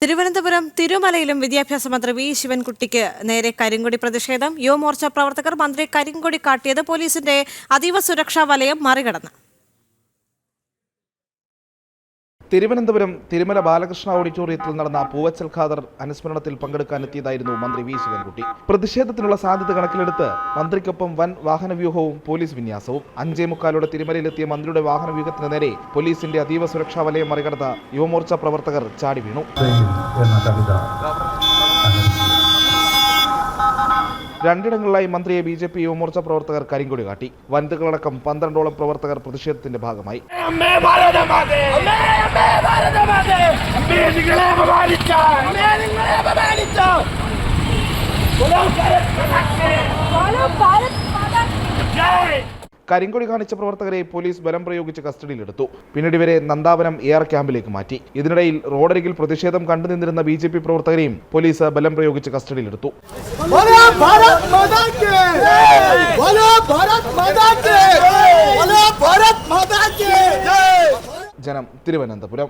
തിരുവനന്തപുരം തിരുമലയിലും വിദ്യാഭ്യാസ മന്ത്രി വി ശിവൻകുട്ടിക്ക് നേരെ കരിങ്കൊടി പ്രതിഷേധം. യുവമോർച്ച പ്രവർത്തകർ മന്ത്രി കരിങ്കൊടി കാട്ടിയത് പോലീസിന്റെ അതീവ സുരക്ഷാ വലയം മറികടന്ന്. തിരുവനന്തപുരം തിരുമല ബാലകൃഷ്ണ ഓഡിറ്റോറിയത്തിൽ നടന്ന പൂവച്ചൽ ഖാദർ അനുസ്മരണത്തിൽ പങ്കെടുക്കാനെത്തിയതായിരുന്നു മന്ത്രി വി ശിവൻകുട്ടി. പ്രതിഷേധത്തിനുള്ള സാധ്യത കണക്കിലെടുത്ത് മന്ത്രിക്കൊപ്പം വൻ വാഹനവ്യൂഹവും പോലീസ് വിന്യാസവും. 5:45 തിരുമലയിലെത്തിയ മന്ത്രിയുടെ വാഹനവ്യൂഹത്തിന് നേരെ പോലീസിന്റെ അതീവ സുരക്ഷാ വലയം മറികടന്ന യുവമോർച്ച പ്രവർത്തകർ ചാടി വീണു. രണ്ടിടങ്ങളിലായി മന്ത്രിയെ ബിജെപി യുവമോർച്ച പ്രവർത്തകർ കരിങ്കൊടി കാട്ടി. വനിതകളടക്കം 12ഓളം പ്രവർത്തകർ പ്രതിഷേധത്തിന്റെ ഭാഗമായി. കരിങ്കൊടി കാണിച്ച പ്രവർത്തകരെ പോലീസ് ബലം പ്രയോഗിച്ച് കസ്റ്റഡിയിലെടുത്തു. പിന്നീട് ഇവരെ നന്ദാവനം എയർ ക്യാമ്പിലേക്ക് മാറ്റി. ഇതിനിടയിൽ റോഡരികിൽ പ്രതിഷേധം കണ്ടുനിന്നിരുന്ന ബിജെപി പ്രവർത്തകരെയും പോലീസ് ബലം പ്രയോഗിച്ച് കസ്റ്റഡിയിലെടുത്തു. ജനം, തിരുവനന്തപുരം.